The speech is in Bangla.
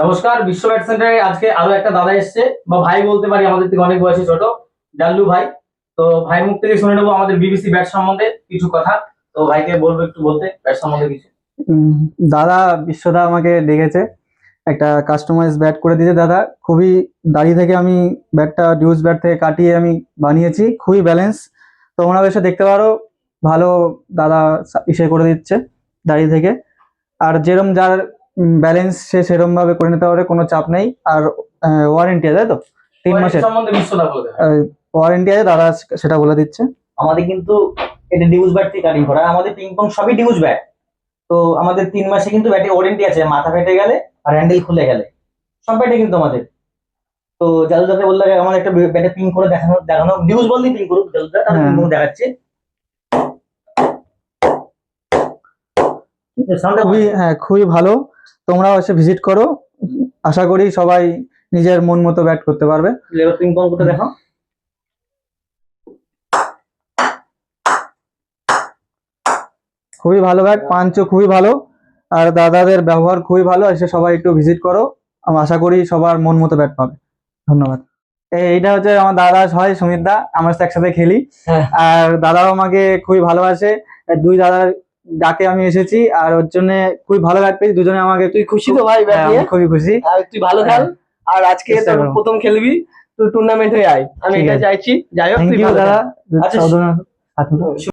নমস্কার, বিশ্ব ব্যাট সেন্টারে আজকে আরো একটা দাদা এসছে বা ভাই বলতে পারি, আমাদের থেকে অনেক বয়সী ছোট, ডাল্লু ভাই। তো ভাইয়ের মুখ থেকে শুনে নেবো আমাদের বিবিসি ব্যাট সম্বন্ধে কিছু কথা। তো ভাইকে বলবো একটু বলতে ব্যাট সম্বন্ধে কিছু। উম, দাদা বিশ্বদা আমাকে ডেকেছে, একটা কাস্টমাইজ ব্যাট করে দিয়েছে দাদা। খুবই দাঁড়িয়ে থেকে আমি ব্যাটটা ডিউস ব্যাট থেকে কাটিয়ে আমি বানিয়েছি, খুবই ব্যালেন্স। তোমরা এসে দেখতে পারো, ভালো দাদা ইসে করে দিচ্ছে দাঁড়িয়ে থেকে। আর যেরম যার ব্যালেন্স সে সেরম ভাবে করে নিতে পারে, কোনো চাপ নেই। আর ওয়ারেন্টি আছে, তাই তো 3 ওয়ারেন্টি মাসের সম্বন্ধে বিশ্বদা বলতে ওয়ারেন্টি আছে, দাদা সেটা বলে দিচ্ছে। আমাদের কিন্তু এটা ডিউজ ব্যাট থেকে কাটিং করা, আমাদের পিং পং সবই ডিউজ ব্যাট। তো আমাদের 3 মাসে কিন্তু ব্যাটে ওয়ারেন্টি আছে, মাথা ফেটে গেলে আর হ্যান্ডেল খুলে গেলে সব ব্যাটে কিন্তু আমাদের। তো জাদুদাকে বললে আমাদের একটা ব্যাটে পিং করে দেখানো দেখানো ডিউজ বল দিয়ে পিং করুক জাদুদা, তাহলে হ্যাঁ। পিং দেখাচ্ছে। সাউন্ডটা খুবই ভালো। তোমরাও এসে ভিজিট করো, আশা করি সবাই নিজের মন মতো ব্যাট করতে পারবে। লেবার পিং পং করতে দেখাও। খুবই ভালো ব্যাট, পাঞ্চও খুবই ভালো, আর দাদাদের ব্যবহার খুবই ভালো। এসে সবাই একটু ভিজিট করো, আমি আশা করি সবার মন মতো ব্যাট পাবে। ধন্যবাদ। এইটা হচ্ছে আমার দাদা হয় সুমিত দা, আমার সাথে একসাথে খেলি। হ্যাঁ। আর দাদাও আমাকে খুবই ভালোবাসে। দুই দাদার ডাকে আমি এসেছি, আর ওর জন্য খুবই ভালো ব্যাট পেয়েছি। দুজনে আমাকে তুই খুশি তো ভাই ব্যাট হ্যাঁ, নিয়ে? আমি খুবই খুশি। আর তুই ভালো খেল, আর আজকে চেষ্টা তোর করবো। প্রথম খেলবি, তুই টুর্নামেন্ট হয়ে আয়, আমি ঠিক এটা আছে। চাইছি। যাই হোক, থ্যাংক তুই ইউ ভালো খেল। দাদা। আচ্ছা, সাধনা।